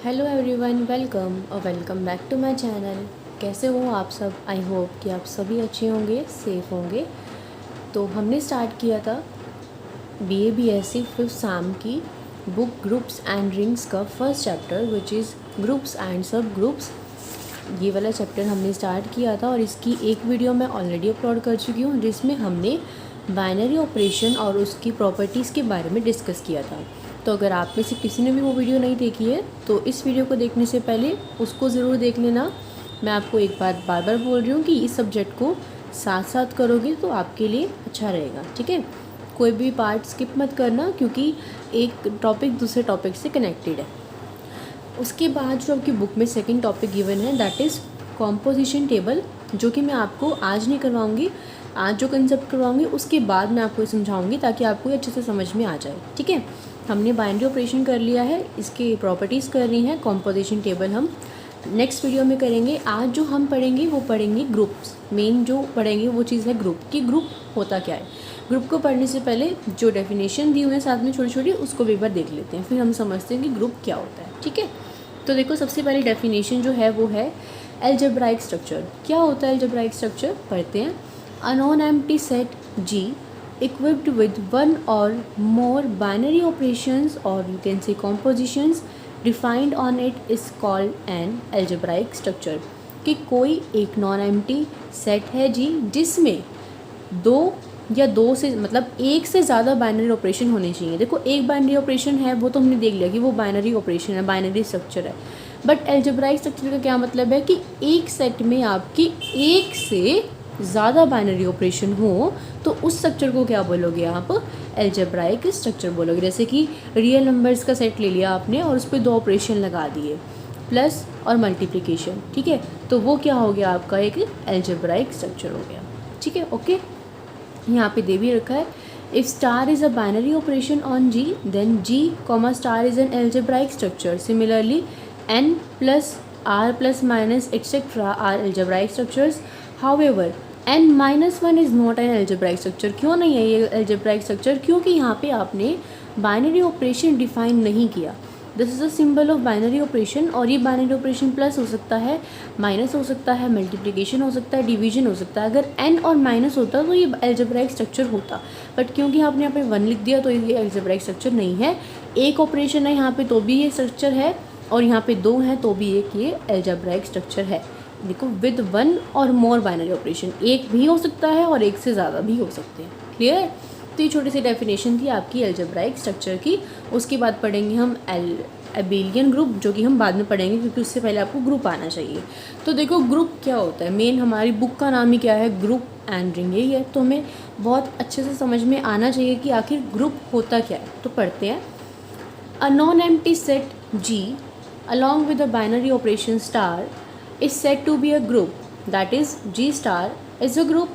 Hello everyone, welcome back to my channel. कैसे हो आप सब? आई होप कि आप सभी अच्छे होंगे, सेफ़ होंगे। तो हमने स्टार्ट किया था BA-BSc फिफ्थ सेम की बुक ग्रुप्स एंड रिंग्स का first chapter which is groups and सब ग्रुप्स। ये वाला चैप्टर हमने स्टार्ट किया था और इसकी एक वीडियो मैं ऑलरेडी अपलोड कर चुकी हूँ जिसमें हमने बाइनरी ऑपरेशन और उसकी प्रॉपर्टीज़ के बारे में डिस्कस किया था। तो अगर आप में से किसी ने भी वो वीडियो नहीं देखी है तो इस वीडियो को देखने से पहले उसको ज़रूर देख लेना। मैं आपको एक बार बार बोल रही हूँ कि इस सब्जेक्ट को साथ साथ करोगे तो आपके लिए अच्छा रहेगा, ठीक है। कोई भी पार्ट स्किप मत करना क्योंकि एक टॉपिक दूसरे टॉपिक से कनेक्टेड है। उसके बाद जो आपकी बुक में सेकंड टॉपिक गिवन है दैट इज़ कॉम्पोजिशन टेबल, जो कि मैं आपको आज नहीं करवाऊँगी। आज जो कंसेप्ट करवाऊँगी उसके बाद मैं आपको समझाऊँगी ताकि आपको अच्छे से समझ में आ जाए, ठीक है। हमने बाइनरी ऑपरेशन कर लिया है, इसके प्रॉपर्टीज़ कर रही हैं। कॉम्पोजिशन टेबल हम नेक्स्ट वीडियो में करेंगे। आज जो हम पढ़ेंगे वो पढ़ेंगे ग्रुप्स। मेन जो पढ़ेंगे वो चीज़ है ग्रुप की ग्रुप होता क्या है। ग्रुप को पढ़ने से पहले जो डेफिनेशन दी हुई है साथ में छोटी छोटी उसको भी एक बार देख लेते हैं, फिर हम समझते हैं कि ग्रुप क्या होता है, ठीक है। तो देखो, सबसे पहले डेफिनेशन जो है वो है एल्जेब्राइक स्ट्रक्चर। क्या होता है एल्जेब्राइक स्ट्रक्चर? पढ़ते हैं। A non empty set G equipped with one or more binary operations or you can say compositions defined on it is called an algebraic structure। कि कोई एक नॉन एम्प्टी सेट है जी जिसमें दो या दो से मतलब एक से ज़्यादा बाइनरी ऑपरेशन होने चाहिए। देखो, एक बाइनरी ऑपरेशन है वो तो हमने देख लिया कि वो बाइनरी ऑपरेशन है, बाइनरी स्ट्रक्चर है। बट एल्जेब्राइक स्ट्रक्चर का क्या मतलब है कि एक सेट में आपकी एक से ज़्यादा बाइनरी ऑपरेशन हो तो उस स्ट्रक्चर को क्या बोलोगे आप? एल्जेब्राइक स्ट्रक्चर बोलोगे। जैसे कि रियल नंबर्स का सेट ले लिया आपने और उस पर दो ऑपरेशन लगा दिए, प्लस और मल्टीप्लिकेशन, ठीक है। तो वो क्या हो गया आपका? एक एल्जेब्राइक स्ट्रक्चर हो गया, ठीक है। ओके, यहाँ पे दे भी रखा है if star is a binary operation on G then G comma star is an algebraic structure. Similarly N plus R plus minus etcetera are algebraic structures. However N-1 is not an algebraic structure. क्यों नहीं है ये algebraic structure? क्योंकि यहाँ पे आपने binary operation define नहीं किया। This is a symbol of binary operation और ये बाइनरी ऑपरेशन प्लस हो सकता है, माइनस हो सकता है, मल्टीप्लिकेशन हो सकता है, डिवीजन हो सकता है। अगर n और माइनस होता तो ये एल्जेब्राइक स्ट्रक्चर होता, बट क्योंकि आपने यहाँ पे 1 लिख दिया तो ये एल्जेब्राइक स्ट्रक्चर नहीं है। एक ऑपरेशन है यहाँ पे तो भी ये स्ट्रक्चर है और यहाँ पे दो हैं तो भी एक ये एल्जेब्राइक स्ट्रक्चर है। देखो, विद 1 और मोर बाइनरी ऑपरेशन, एक भी हो सकता है और एक से ज़्यादा भी हो सकते हैं। क्लियर? तो ये छोटी सी डेफिनेशन थी आपकी एल्जेब्राइक स्ट्रक्चर की। उसके बाद पढ़ेंगे हम एबेलियन ग्रुप, जो कि हम बाद में पढ़ेंगे क्योंकि उससे पहले आपको ग्रुप आना चाहिए। तो देखो, ग्रुप क्या होता है? मेन हमारी बुक का नाम ही क्या है? ग्रुप एंड रिंग, यही है। तो हमें बहुत अच्छे से समझ में आना चाहिए कि आखिर ग्रुप होता क्या है। तो पढ़ते हैं। A non empty set G along with a binary operation star is said to be a group, that is G star is a group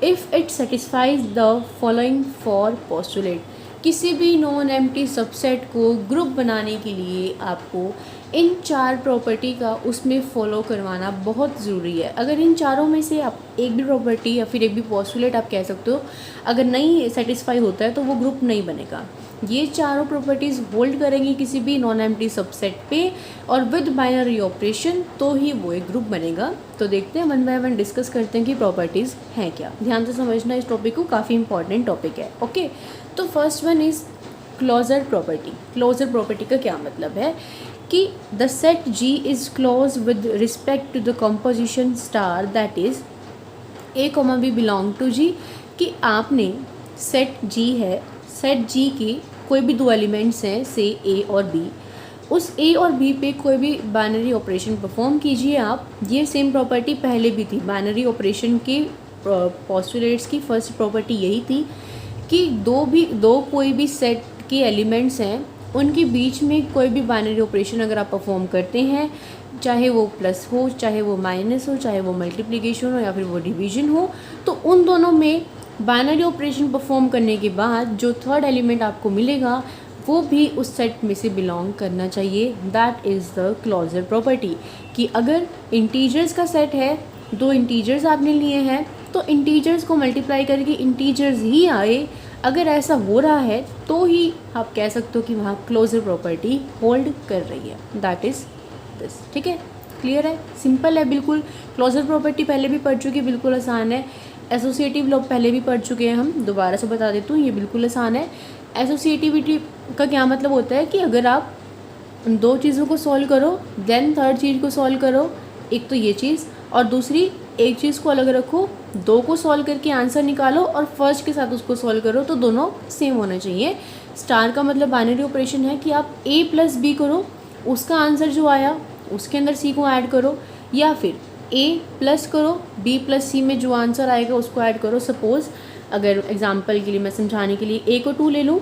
if it satisfies the following four postulate। किसी भी non empty subset को group बनाने के लिए आपको इन चार property का उसमें फॉलो करवाना बहुत ज़रूरी है। अगर इन चारों में से आप एक भी प्रॉपर्टी या फिर एक भी पोस्टुलेट आप कह सकते हो अगर नहीं सेटिस्फाई होता है तो वो ग्रुप नहीं बनेगा। ये चारों प्रॉपर्टीज़ होल्ड करेंगी किसी भी नॉन एम्प्टी सबसेट पे और विद बाइनरी ऑपरेशन तो ही वो एक ग्रुप बनेगा। तो देखते हैं, वन बाय वन डिस्कस करते हैं कि प्रॉपर्टीज़ हैं क्या। ध्यान से समझना इस टॉपिक को, काफ़ी इंपॉर्टेंट टॉपिक है। ओके, तो first one is closure property. Closure property का क्या मतलब है कि the set G is close with respect to the composition star that is A, B belong to G। कि आपने सेट G है, सेट G की कोई भी दो एलिमेंट्स हैं से A और B, उस A और B पे कोई भी बाइनरी ऑपरेशन परफॉर्म कीजिए आप। ये सेम प्रॉपर्टी पहले भी थी बाइनरी ऑपरेशन के पोस्टुलेट्स की। फर्स्ट प्रॉपर्टी यही थी कि दो कोई भी सेट के एलिमेंट्स हैं उनके बीच में कोई भी बाइनरी ऑपरेशन अगर आप परफॉर्म करते हैं, चाहे वो प्लस हो, चाहे वो माइनस हो, चाहे वो मल्टीप्लिकेशन हो या फिर वो डिवीजन हो, तो उन दोनों में बाइनरी ऑपरेशन परफॉर्म करने के बाद जो थर्ड एलिमेंट आपको मिलेगा वो भी उस सेट में से बिलोंग करना चाहिए। That is the closure property. कि अगर इंटीजर्स का सेट है, दो इंटीजर्स आपने लिए हैं तो इंटीजर्स को मल्टीप्लाई करके इंटीजर्स ही आए अगर ऐसा हो रहा है तो ही आप कह सकते हो कि वहाँ क्लोजर प्रॉपर्टी होल्ड कर रही है, दैट इज़ दिस। ठीक है, क्लियर है, सिंपल है बिल्कुल। क्लोजर प्रॉपर्टी पहले भी पढ़ चुकी, बिल्कुल आसान है। एसोसिएटिव लॉ पहले भी पढ़ चुके हैं हम, दोबारा से बता देती हूँ, ये बिल्कुल आसान है। एसोसिएटिविटी का क्या मतलब होता है कि अगर आप दो चीज़ों को सॉल्व करो देन थर्ड चीज़ को सॉल्व करो, एक तो ये चीज़, और दूसरी एक चीज़ को अलग रखो, दो को सॉल्व करके आंसर निकालो और फर्स्ट के साथ उसको सॉल्व करो, तो दोनों सेम होना चाहिए। स्टार का मतलब बाइनरी ऑपरेशन है कि आप a प्लस बी करो, उसका आंसर जो आया उसके अंदर c को ऐड करो, या फिर a प्लस करो, b प्लस c में जो आंसर आएगा उसको ऐड करो। सपोज़ अगर एग्जांपल के लिए मैं समझाने के लिए a को 2 ले लूँ,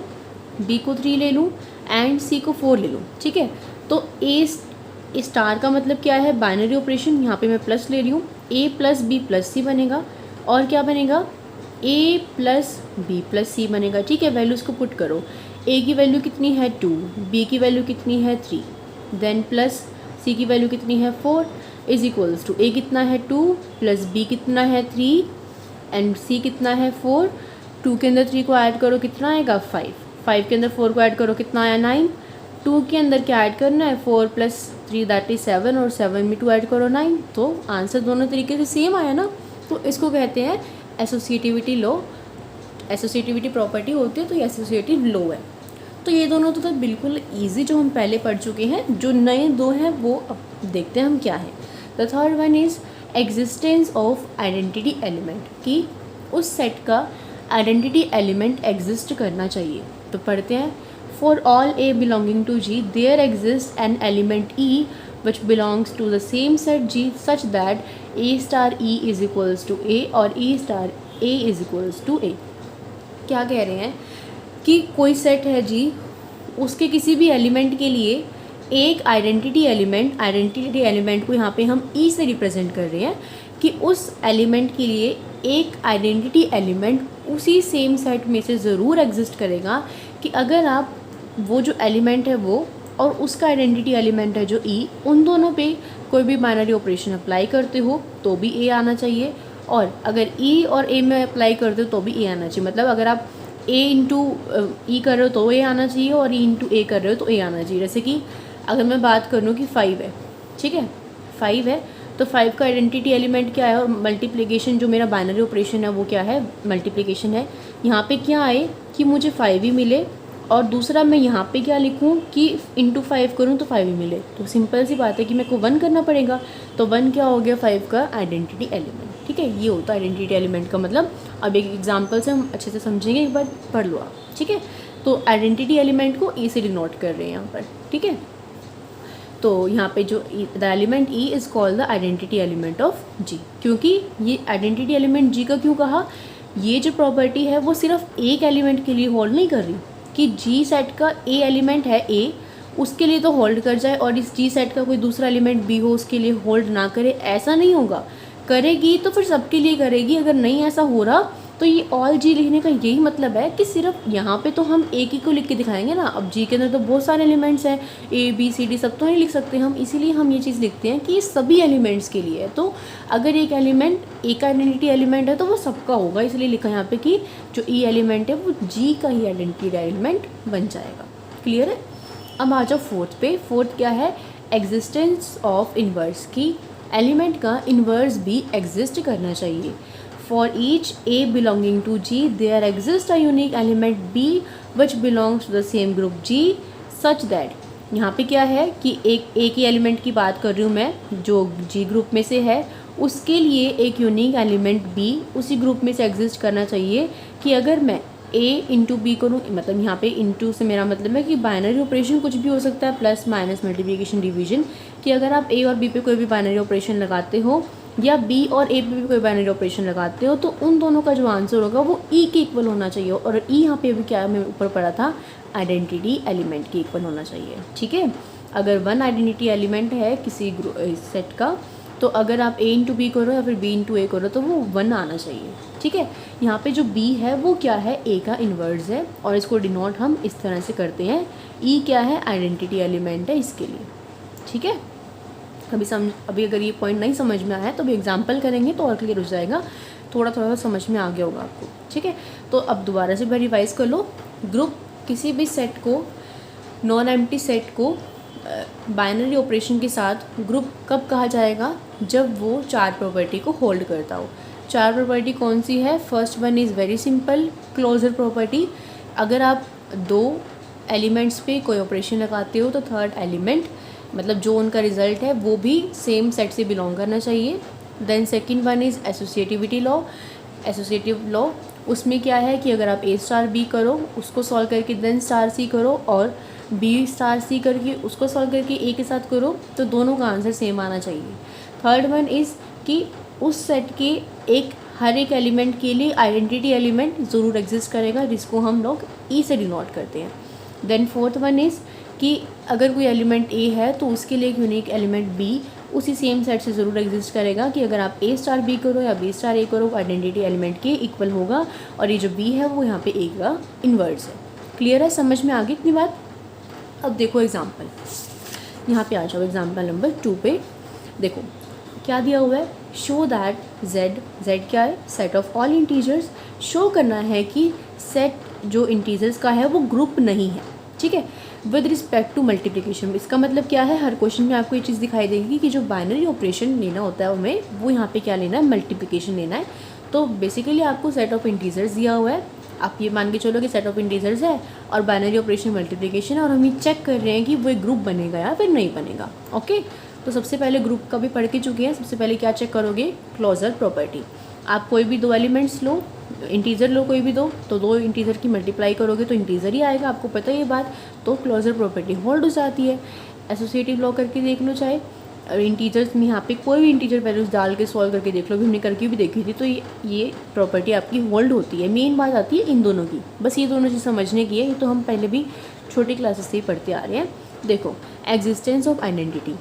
b को 3 ले लूँ एंड c को 4 ले लूँ, ठीक है। तो a स्टार का मतलब क्या है, बाइनरी ऑपरेशन, यहाँ पे मैं प्लस ले रही हूँ, a प्लस बी प्लस सी बनेगा, और क्या बनेगा, a प्लस बी प्लस सी बनेगा। ठीक है, वैल्यूज़ को पुट करो, a की वैल्यू कितनी है 2, b की वैल्यू कितनी है 3, देन प्लस c की वैल्यू कितनी है 4, इज इक्वल्स टू a कितना है 2 प्लस b कितना है 3 एंड c कितना है 4। 2 के अंदर 3 को ऐड करो कितना आएगा 5, 5 के अंदर 4 को ऐड करो कितना आया 9, 2 के अंदर क्या ऐड करना है 4 प्लस 3 दैट इज 7, और 7 में 2 ऐड करो 9, तो आंसर दोनों तरीके से सेम आया ना। तो इसको कहते हैं एसोसिएटिविटी लॉ। एसोसिएटिविटी प्रॉपर्टी होती है तो ये एसोसिएटिव लॉ है। तो ये दोनों तो बिल्कुल ईजी जो हम पहले पढ़ चुके हैं। जो नए दो हैं वो अब देखते हैं हम क्या है। The third one is existence of identity element, कि उस सेट का आइडेंटिटी एलिमेंट एग्जिस्ट करना चाहिए। तो पढ़ते हैं, for all a belonging to G there exist an element e which belongs to the same set G such that A star E is equals to A और E star A is equals to A। क्या कह रहे हैं कि कोई set है जी, उसके किसी भी एलिमेंट के लिए एक आइडेंटिटी एलिमेंट को यहाँ पे हम E से रिप्रेजेंट कर रहे हैं, कि उस एलिमेंट के लिए एक आइडेंटिटी एलिमेंट उसी सेम सेट में से ज़रूर एग्जिस्ट करेगा, कि अगर आप वो जो एलिमेंट है वो और उसका आइडेंटिटी एलिमेंट है जो ई, उन दोनों पे कोई भी बाइनरी ऑपरेशन अप्लाई करते हो तो भी ए आना चाहिए, और अगर ई और ए में अप्लाई करते हो तो भी ए आना चाहिए। मतलब अगर आप ए इंटू ई कर रहे हो तो ए आना चाहिए, और ई इंटू ए कर रहे हो तो ए आना चाहिए। जैसे कि अगर मैं बात करूँ कि 5 है, ठीक है, 5 है, तो 5 का आइडेंटिटी एलिमेंट क्या है, और मल्टीप्लिकेशन जो मेरा बाइनरी ऑपरेशन है वो क्या है, मल्टीप्लिकेशन है। यहाँ पे क्या आए कि मुझे 5 ही मिले, और दूसरा मैं यहाँ पे क्या लिखूँ कि इंटू 5 करूँ तो 5 ही मिले। तो सिंपल सी बात है कि मेरे को 1 करना पड़ेगा, तो 1 क्या हो गया 5 का आइडेंटिटी एलिमेंट। ठीक है, ये होता है आइडेंटिटी एलिमेंट का मतलब। अब एक एग्जांपल से हम अच्छे से समझेंगे, एक बार पढ़ लो आप। ठीक है, तो आइडेंटिटी एलिमेंट को ई से डिनोट कर रहे हैं यहाँ पर। ठीक है, तो यहाँ पे जो the element E is called the identity element of G. क्योंकि ये आइडेंटिटी एलिमेंट जी का क्यों कहा, ये जो प्रॉपर्टी है वो सिर्फ एक एलिमेंट के लिए होल्ड नहीं कर रही, कि जी सेट का ए एलिमेंट है ए, उसके लिए तो होल्ड कर जाए, और इस जी सेट का कोई दूसरा एलिमेंट बी हो उसके लिए होल्ड ना करे, ऐसा नहीं होगा। करेगी तो फिर सबके लिए करेगी। अगर नहीं ऐसा हो रहा तो ये ऑल जी लिखने का यही मतलब है कि सिर्फ यहाँ पे तो हम एक ही को लिख के दिखाएंगे ना। अब जी के अंदर तो बहुत सारे एलिमेंट्स हैं, ए बी सी डी, सब तो नहीं लिख सकते हम, इसीलिए हम ये चीज़ लिखते हैं कि ये सभी एलिमेंट्स के लिए है। तो अगर एक एलिमेंट एक आइडेंटिटी एलिमेंट है तो वो सबका होगा, इसलिए लिखा यहाँ पे कि जो ई एलिमेंट है वो जी का ही आइडेंटिटी एलिमेंट बन जाएगा। क्लियर है। अब आ जाओ फोर्थ पे। फोर्थ क्या है, एग्जिस्टेंस ऑफ इन्वर्स, की एलिमेंट का इन्वर्स भी एग्जिस्ट करना चाहिए। For each a belonging to G there exist a unique element b which belongs to the same group G such that, यहाँ पे क्या है कि एक ही एलिमेंट की बात कर रही हूँ मैं, जो जी ग्रुप में से है, उसके लिए एक यूनिक एलिमेंट बी उसी ग्रुप में से एग्जिस्ट करना चाहिए, कि अगर मैं ए इंटू बी करूँ, मतलब यहाँ पे इंटू से मेरा मतलब है कि बाइनरी ऑपरेशन कुछ भी हो सकता है, प्लस माइनस मल्टीप्लिकेशन डिवीजन, कि अगर आप ए और बी पे कोई भी बाइनरी ऑपरेशन लगाते हो या बी और ए पे भी कोई बाइनरी ऑपरेशन लगाते हो, तो उन दोनों का जो आंसर होगा वो ई के इक्वल होना चाहिए। और ई यहाँ पे भी क्या मैं ऊपर पढ़ा था, आइडेंटिटी एलिमेंट के इक्वल होना चाहिए। ठीक है, अगर वन आइडेंटिटी एलिमेंट है किसी सेट का, तो अगर आप ए इंटू बी करो या फिर बी इंटू ए करो तो वो 1 आना चाहिए। ठीक है, यहाँ पे जो बी है वो क्या है, ए का इन्वर्स है, और इसको डिनोट हम इस तरह से करते हैं। ई क्या है, आइडेंटिटी एलिमेंट है इसके लिए। ठीक है, अभी अगर ये पॉइंट नहीं समझ में आया तो अभी एग्जाम्पल करेंगे तो और क्लियर हो जाएगा। थोड़ा थोड़ा समझ में आ गया होगा आपको, ठीक है। तो अब दोबारा से रिवाइज कर लो। ग्रुप किसी भी सेट को, नॉन एम्प्टी सेट को बाइनरी ऑपरेशन के साथ ग्रुप कब कहा जाएगा, जब वो 4 प्रॉपर्टी को होल्ड करता हो। 4 प्रॉपर्टी कौन सी है? First one is very simple, closure property. अगर आप 2 एलिमेंट्स पे कोई ऑपरेशन लगाते हो तो थर्ड एलिमेंट मतलब जो उनका रिजल्ट है वो भी सेम सेट से बिलोंग करना चाहिए। Then second one is associativity law. Associative law उसमें क्या है कि अगर आप ए स्टार बी करो उसको सॉल्व करके देन स्टार सी करो, और बी स्टार सी करके उसको सॉल्व करके ए के साथ करो, तो दोनों का आंसर सेम आना चाहिए। थर्ड वन इज़ कि उस सेट के हर एक एलिमेंट के लिए आइडेंटिटी एलिमेंट ज़रूर एग्जिस्ट करेगा, जिसको हम लोग ई से डिनोट करते हैं। देन फोर्थ वन इज़ कि अगर कोई एलिमेंट ए है तो उसके लिए एक यूनिक एलिमेंट बी उसी सेम सेट से ज़रूर एग्जिस्ट करेगा, कि अगर आप ए स्टार बी करो या बी स्टार ए करो आइडेंटिटी एलिमेंट के इक्वल होगा, और ये जो बी है वो यहाँ पे ए का इन्वर्स है। क्लियर है? समझ में आ गई इतनी बात? अब देखो एग्जाम्पल, यहाँ पे आ जाओ एग्जाम्पल नंबर 2 पे। देखो क्या दिया हुआ है, शो दैट z क्या है? Set of all integers. Show करना है कि सेट जो इंटीजर्स का है वो ग्रुप नहीं है, ठीक है, विद रिस्पेक्ट टू मल्टीप्लिकेशन। इसका मतलब क्या है, हर क्वेश्चन में आपको ये चीज़ दिखाई देगी कि जो बाइनरी ऑपरेशन लेना होता है हमें, वो यहाँ पे क्या लेना है, मल्टीप्लिकेशन लेना है। तो बेसिकली आपको सेट ऑफ इंटीजर्स दिया हुआ है, आप ये मान के चलो कि सेट ऑफ इंटीजर्स है और बाइनरी ऑपरेशन मल्टीप्लिकेशन है, और हम ये चेक कर रहे हैं कि वो एक ग्रुप बनेगा या फिर नहीं बनेगा। ओके, तो सबसे पहले ग्रुप का भी पढ़ के चुके हैं। सबसे पहले क्या चेक करोगे, क्लोजर प्रॉपर्टी। आप कोई भी 2 एलिमेंट्स लो, इंटीजर लो कोई भी दो, तो 2 इंटीजर की मल्टीप्लाई करोगे तो इंटीजर ही आएगा, आपको पता है ये बात। तो क्लोजर प्रॉपर्टी होल्ड हो जाती है। एसोसिएटिव लॉ करके देख लो, चाहे इंटीजर्स में यहाँ पे कोई भी इंटीजर वैल्यूज डाल के सॉल्व करके देख लो, भी हमने करके भी देखी थी, तो ये प्रॉपर्टी आपकी होल्ड होती है। मेन बात आती है इन दोनों की, बस ये दोनों चीज़ समझने की है। ये तो हम पहले भी छोटी क्लासेस से ही पढ़ते आ रहे हैं। देखो एग्जिस्टेंस ऑफ आइडेंटिटी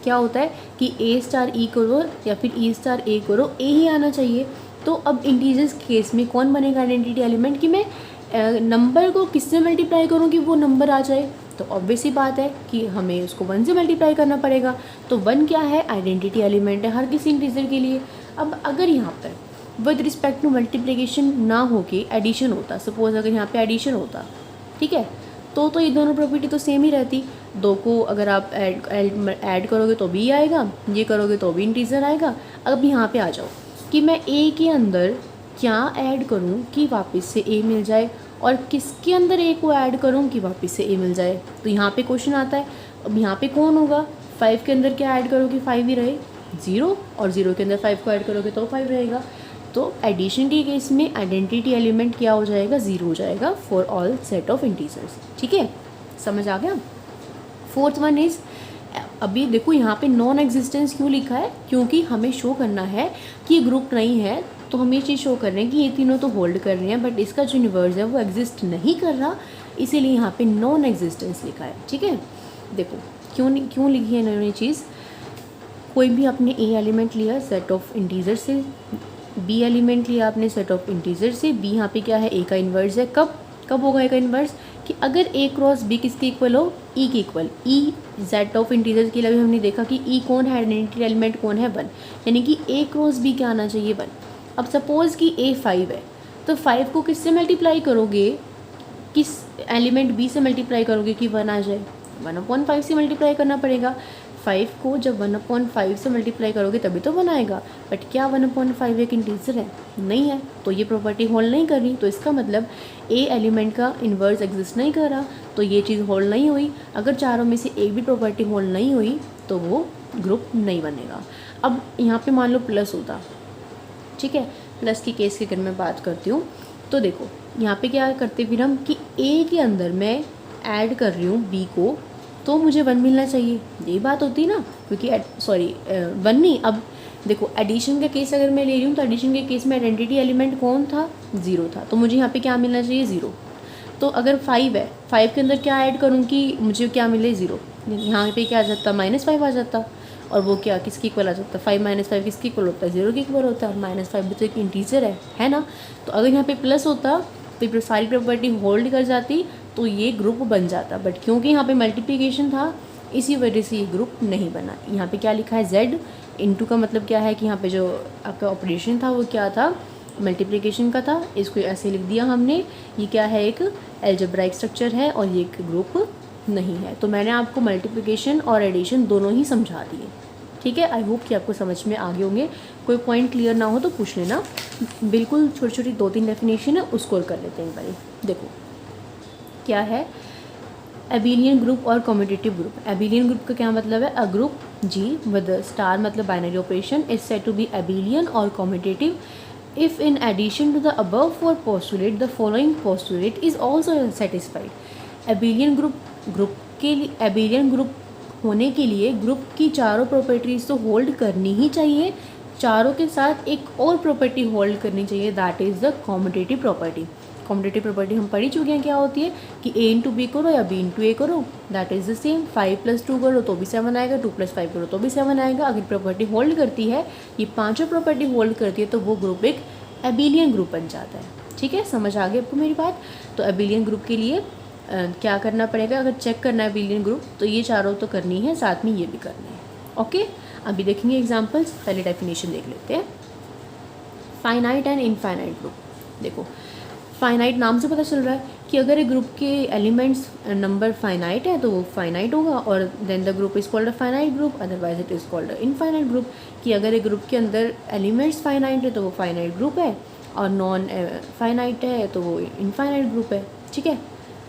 क्या होता है कि ए स्टार ई करो या फिर ई स्टार ए करो, ए ही आना चाहिए। तो अब इंटीजर्स केस में कौन बनेगा आइडेंटिटी एलिमेंट, कि मैं नंबर को किससे मल्टीप्लाई करूँ कि वो नंबर आ जाए। तो ऑब्वियस ही बात है कि हमें उसको 1 से मल्टीप्लाई करना पड़ेगा। तो 1 क्या है, आइडेंटिटी एलिमेंट है हर किसी इंटीजर के लिए। अब अगर यहाँ पर विद रिस्पेक्ट टू मल्टीप्लिकेशन ना हो के एडिशन होता, सपोज अगर यहाँ पे एडिशन होता, ठीक है, तो ये दोनों प्रॉपर्टी तो सेम ही रहती। 2 को अगर आप ऐड करोगे तो भी आएगा, ये करोगे तो भी इंटीजर आएगा। अब यहाँ पे आ जाओ कि मैं ए के अंदर क्या ऐड करूँ कि वापस से ए मिल जाए, और किसके अंदर ए को ऐड करूँ कि वापस से ए मिल जाए। तो यहाँ पे क्वेश्चन आता है, अब यहाँ पे कौन होगा, 5 के अंदर क्या ऐड करो कि 5 ही रहे, 0, और 0 के अंदर 5 को ऐड करोगे तो 5 रहेगा। तो एडिशन के केस में आइडेंटिटी एलिमेंट क्या हो जाएगा, 0 हो जाएगा for all set of integers. ठीक है, समझ आ गया। फोर्थ वन इज़, अभी देखो यहाँ पे नॉन एग्जिस्टेंस क्यों लिखा है, क्योंकि हमें शो करना है कि ये ग्रुप नहीं है। तो हम ये चीज़ शो कर रहे हैं कि ये तीनों तो होल्ड कर रहे हैं, बट इसका जो यूनिवर्स है वो एग्जिस्ट नहीं कर रहा, इसीलिए यहाँ पे नॉन एग्जिस्टेंस लिखा है। ठीक है, देखो क्यों लिखी है इन्होंने चीज़। कोई भी आपने ए एलिमेंट लिया सेट ऑफ इंटीजर से, बी एलिमेंट लिया आपने सेट ऑफ इंटीजर से, बी यहाँ पे क्या है, ए का इन्वर्स है। कब होगा ए का इन्वर्स, कि अगर ए क्रॉस बी किसके इक्वल हो, ई के equal. E set of integer के लिए अभी हमने देखा कि ई कौन है, आइडेंटिटी एलिमेंट कौन है, 1, यानी कि ए क्रॉस बी क्या आना चाहिए, 1। अब सपोज़ कि ए 5 है, तो 5 को किससे मल्टीप्लाई करोगे, किस एलिमेंट बी से मल्टीप्लाई करोगे कि 1 आ जाए, 1/5 से मल्टीप्लाई करना पड़ेगा। 5 को जब 1/5 से मल्टीप्लाई करोगे तभी तो 1 आएगा, बट क्या 1/5 एक इंटीजर है, नहीं है, तो ये प्रॉपर्टी होल्ड नहीं कर रही। तो इसका मतलब ए एलिमेंट का इन्वर्स एग्जिस्ट नहीं कर रहा, तो ये चीज़ होल्ड नहीं हुई। अगर चारों में से एक भी प्रॉपर्टी होल्ड नहीं हुई तो वो ग्रुप नहीं बनेगा। अब यहाँ पे मान लो प्लस होता, ठीक है, प्लस की केस की अगर मैं बात करती हूँ तो देखो यहाँ पे क्या करते फिर हम, कि ए के अंदर मैं ऐड कर रही हूँ बी को, तो मुझे 1 मिलना चाहिए, यही बात होती है ना, क्योंकि 1 नहीं। अब देखो एडिशन का केस अगर मैं ले रही हूँ तो एडिशन के केस में आइडेंटिटी एलिमेंट कौन था, 0 था, तो मुझे यहाँ पे क्या मिलना चाहिए, 0। तो अगर 5 है, 5 के अंदर क्या ऐड करूँ कि मुझे क्या मिले, 0, यहाँ पे क्या आ जाता, -5 आ जाता, और वो क्या किसकी इक्वल आ जाता है, 5 - 5 किसकी इक्वल होता है, 0 के इक्वल होता है। -5 भी तो एक इंटीजर है ना। तो अगर यहाँ पे प्लस होता तो फिर सारी प्रॉपर्टी होल्ड कर जाती, तो ये ग्रुप बन जाता, बट क्योंकि यहाँ पे मल्टीप्लिकेशन था इसी वजह से ये ग्रुप नहीं बना। यहाँ पे क्या लिखा है, Z इंटू का मतलब क्या है कि यहाँ पे जो आपका ऑपरेशन था वो क्या था, मल्टीप्लिकेशन का था, इसको ऐसे लिख दिया हमने। ये क्या है, एक अलजेब्राइक स्ट्रक्चर है और ये एक ग्रुप नहीं है। तो मैंने आपको मल्टीप्लिकेशन और एडिशन दोनों ही समझा दिए, ठीक है। आई होप कि आपको समझ में आ गए होंगे। कोई पॉइंट क्लियर ना हो तो पूछ लेना। बिल्कुल छोटी छोटी 2-3 डेफिनेशन है, उसको कर लेते हैं एक बारी। देखो क्या है एबिलियन ग्रुप और कम्यूटेटिव ग्रुप। एबिलियन ग्रुप का क्या मतलब है, a group G with star मतलब binary operation is said to be abelian और commutative if in addition to the above four postulate the following postulate is also satisfied। Abelian group के लिए, abelian group होने के लिए group की चारों properties तो होल्ड करनी ही चाहिए, चारों के साथ एक और प्रॉपर्टी होल्ड करनी चाहिए, that is the commutative property. Commutative property हम पढ़ी चुके हैं क्या होती है कि a इंटू बी करो या b इंटू ए करो, दैट इज़ द सेम। 5 + 2 करो तो भी 7 आएगा, 2 + 5 करो तो भी 7 आएगा। अगर प्रॉपर्टी होल्ड करती है, ये पांचों प्रॉपर्टी होल्ड करती है, तो वो ग्रुप एक एबिलियन ग्रुप बन जाता है, ठीक है। समझ आ गई आपको मेरी बात। तो एबिलियन ग्रुप के लिए क्या करना पड़ेगा, अगर चेक करना है एबिलियन ग्रुप तो ये चारों तो करनी है, साथ में ये भी करनी है, ओके। अभी देखेंगे एग्जांपल्स, पहले डेफिनेशन देख लेते हैं। Finite and infinite group. देखो फाइनाइट नाम से पता चल रहा है कि अगर एक ग्रुप के एलिमेंट्स नंबर फाइनाइट है तो वो फाइनाइट होगा, और then the group is called a finite group, otherwise it is called a infinite group. कि अगर एक ग्रुप के अंदर एलिमेंट्स फाइनाइट है तो वो फाइनाइट ग्रुप है, और नॉन फाइनाइट है तो वो इनफाइनाइट ग्रुप है, ठीक है,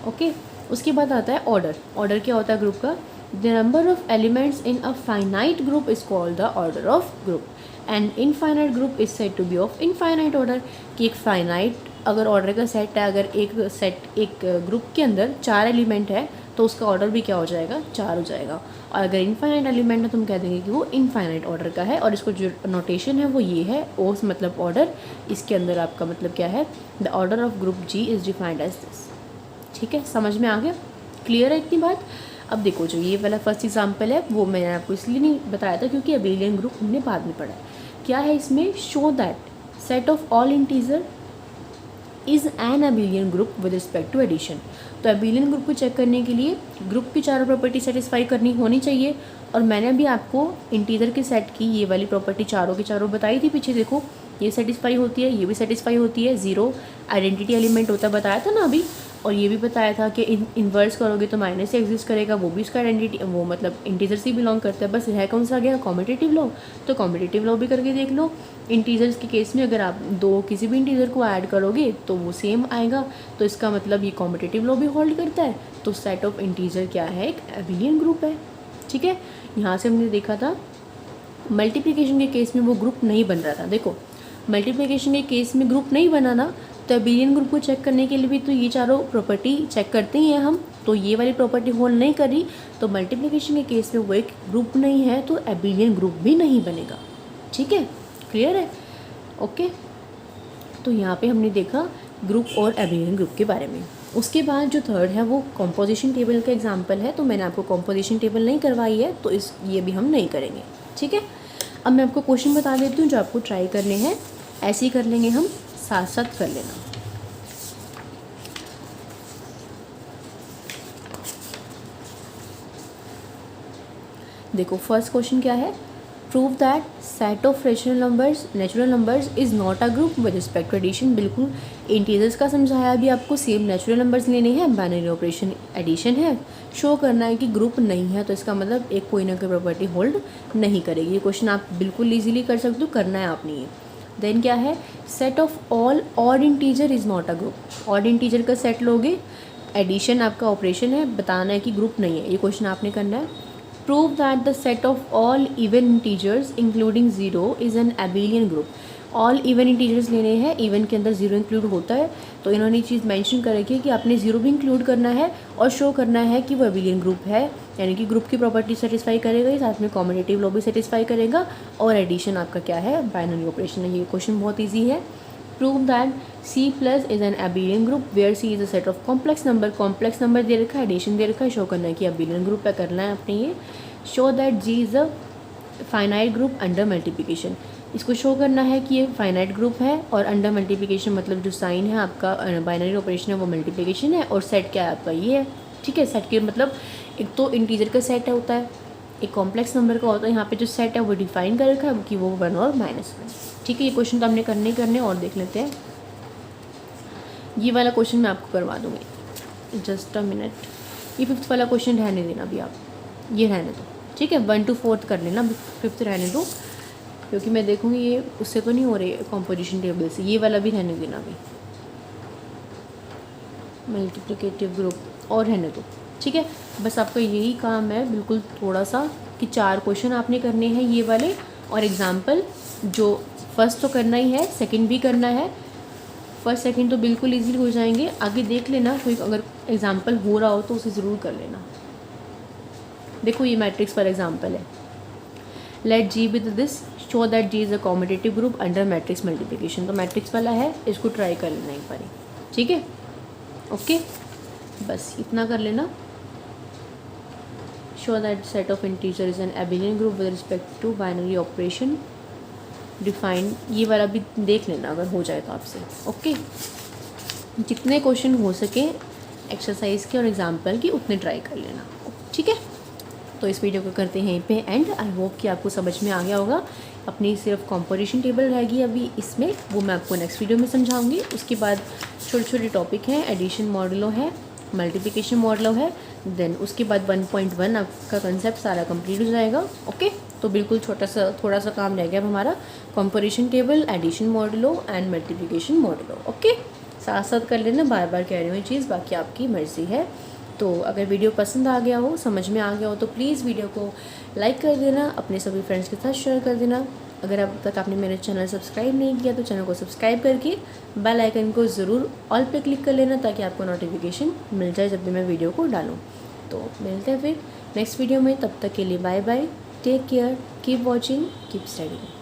ओके। उसके बाद आता है ऑर्डर। ऑर्डर क्या होता है ग्रुप का, the number of elements in a finite group is called the order of group, and infinite group is said to be of infinite order. कि एक फाइनाइट अगर ऑर्डर का सेट है, अगर एक ग्रुप के अंदर 4 एलिमेंट है तो उसका ऑर्डर भी क्या हो जाएगा, 4 हो जाएगा। और अगर इनफाइनाइट एलिमेंट है तो हम कह देंगे कि वो इनफाइनाइट ऑर्डर का है, और इसको जो नोटेशन है वो ये है, ओस मतलब ऑर्डर, इसके अंदर आपका मतलब क्या है, the order of group G is defined as this, ठीक है। समझ में आ गया, क्लियर है इतनी बात। अब देखो जो ये वाला फर्स्ट एग्जाम्पल है वो मैंने आपको इसलिए नहीं बताया था क्योंकि एबिलियन ग्रुप हमने बाद में पढ़ा है। क्या है इसमें, show that set of all integer is an abelian group with respect to addition. तो एबिलियन ग्रुप को चेक करने के लिए ग्रुप की चारों प्रॉपर्टी सेटिस्फाई करनी होनी चाहिए, और मैंने अभी आपको इंटीजर के सेट की ये वाली प्रॉपर्टी चारों की चारों बताई थी पीछे। देखो ये सेटिस्फाई होती है, ये भी सेटिस्फाई होती है, 0 आइडेंटिटी एलिमेंट होता है बताया था ना अभी, और ये भी बताया था कि इन्वर्स करोगे तो माइनस से एग्जिस्ट करेगा, वो भी उसका आइडेंटिटी वो मतलब इंटीजर से बिलोंग करता है। बस है कौन सा गया, कॉम्पिटिटिव लॉ। तो कॉम्पिटिटिव लॉ भी करके देख लो। इंटीजर्स के केस में अगर आप दो किसी भी इंटीजर को ऐड करोगे तो वो सेम आएगा, तो इसका मतलब ये कॉम्पिटिटिव लॉ भी होल्ड करता है। तो सेट ऑफ इंटीजर क्या है, एक एबिलियन ग्रुप है, ठीक है। यहाँ से हमने देखा था मल्टीप्लिकेशन के केस में वो ग्रुप नहीं बन रहा था। देखो मल्टीप्लिकेशन के केस में ग्रुप नहीं बना ना, तो एबिलियन ग्रुप को चेक करने के लिए भी तो ये चारों प्रॉपर्टी चेक करते ही हैं हम, तो ये वाली प्रॉपर्टी होल्ड नहीं करी, तो मल्टीप्लिकेशन के केस में वो एक ग्रुप नहीं है, तो एबिलियन ग्रुप भी नहीं बनेगा, ठीक है, क्लियर है, ओके। तो यहाँ पे हमने देखा ग्रुप और एबिलियन ग्रुप के बारे में। उसके बाद जो थर्ड है वो कॉम्पोजिशन टेबल का एग्जाम्पल है, तो मैंने आपको कॉम्पोजिशन टेबल नहीं करवाई है, तो ये भी हम नहीं करेंगे, ठीक है। अब मैं आपको क्वेश्चन बता देती हूँ जो आपको ट्राई करने हैं, ऐसे ही कर लेंगे हम, साथ साथ कर लेना। देखो फर्स्ट क्वेश्चन क्या है, prove that set of natural numbers is not a group with respect to addition. बिल्कुल इंटीजर्स का समझाया भी आपको, सेम नेचुरल नंबर्स लेने हैं, बाइनरी ऑपरेशन एडिशन है, शो करना है कि ग्रुप नहीं है, तो इसका मतलब एक कोई ना कोई प्रॉपर्टी होल्ड नहीं करेगी। ये क्वेश्चन आप बिल्कुल ईजिली कर सकते हो, करना है आपने ये। देन क्या है, set of all odd integer is not a group. Odd integer का सेट लोगे, एडिशन आपका ऑपरेशन है, बताना है कि ग्रुप नहीं है, ये क्वेश्चन आपने करना है। Prove that the set of all even integers including 0 is an abelian group. All even integers लेने हैं, इवन के अंदर 0 इंक्लूड होता है, तो इन्होंने चीज़ मेंशन कर रखी है कि आपने 0 भी इंक्लूड करना है और शो करना है कि वो एबिलियन ग्रुप है, यानी कि ग्रुप की प्रॉपर्टी सेटिस्फाई करेगा, साथ में कॉम्यूटेटिव लॉ भी सेटिस्फाई करेगा, और एडिशन आपका क्या है, बाइनरी ऑपरेशन है। ये क्वेश्चन बहुत ईजी है। Prove that C plus is an abelian group where C is a set of complex number दे रखा है, एडिशन दे रखा है, शो करना है कि एबिलियन ग्रुप पे करना है आपने ये। Show that G is a finite group under multiplication, इसको शो करना है कि ये फाइनाइट ग्रुप है, और अंडर मल्टीप्लिकेशन मतलब जो साइन है आपका बाइनरी ऑपरेशन है वो मल्टीप्लिकेशन है, और सेट क्या है आपका ये है, ठीक है। सेट के मतलब एक तो इंटीजर का सेट होता है, एक कॉम्प्लेक्स नंबर का होता है। यहाँ पे जो सेट है वो डिफाइन कर रखा है कि वो 1 और -1। ठीक है, ये क्वेश्चन तो हमने करने और देख लेते हैं। ये वाला क्वेश्चन मैं आपको करवा दूँगी, जस्ट अ मिनट। ये 5th वाला क्वेश्चन रहने देना अभी आप, ये रहने दो। ठीक है, 1 to 4 कर लेना, 5th रहने दो, क्योंकि मैं देखूँगी ये उससे तो नहीं हो रही कॉम्पोजिशन टेबल से। ये वाला भी रहने देना अभी, मल्टीप्लिकेटिव ग्रुप और रहने दो। ठीक है, बस आपका यही काम है बिल्कुल थोड़ा सा कि 4 क्वेश्चन आपने करने हैं ये वाले, और एग्जाम्पल जो फर्स्ट तो करना ही है, सेकंड भी करना है। फर्स्ट सेकंड तो बिल्कुल इजीली हो जाएंगे, आगे देख लेना कोई अगर एग्जाम्पल हो रहा हो तो उसे ज़रूर कर लेना। देखो ये मैट्रिक्स फॉर एग्जाम्पल है, let G with this show that G is a commutative group under matrix multiplication. तो मैट्रिक्स वाला है, इसको ट्राई कर लेना एक बार। ठीक है, ओके, बस इतना कर लेना। Show that set of integer is an abelian group with respect to binary operation define. ये वाला भी देख लेना अगर हो जाए तो आपसे। ओके, जितने क्वेश्चन हो सके एक्सरसाइज के और एग्जाम्पल की उतने ट्राई कर लेना। ठीक है, तो इस वीडियो को करते हैं यहीं पे एंड। आई होप कि आपको समझ में आ गया होगा। अपनी सिर्फ कॉम्पोजिशन टेबल रहेगी अभी इसमें, वो मैं आपको नेक्स्ट वीडियो में समझाऊंगी। उसके बाद छोटे छोटे टॉपिक हैं, एडिशन मॉडलो है, मल्टीप्लिकेशन मॉडलो है, देन उसके बाद 1.1 आपका कंसेप्ट सारा कंप्लीट हो जाएगा। ओके, तो बिल्कुल थोड़ा सा काम रह गया अब हमारा, composition table, addition modulo and multiplication modulo. Okay, साथ साथ कर लेना, बार बार कह रही हूँ ये चीज़, बाकी आपकी मर्ज़ी है। तो अगर वीडियो पसंद आ गया हो, समझ में आ गया हो, तो प्लीज़ वीडियो को लाइक कर देना, अपने सभी फ्रेंड्स के साथ शेयर कर देना। अगर अब तक आपने मेरे चैनल सब्सक्राइब नहीं किया तो चैनल को सब्सक्राइब करके बेल आइकन को ज़रूर ऑल पे क्लिक कर लेना, ताकि आपको नोटिफिकेशन मिल जाए जब भी मैं वीडियो को डालूँ। तो मिलते हैं फिर नेक्स्ट वीडियो में, तब तक के लिए bye bye, take care, keep watching, keep studying.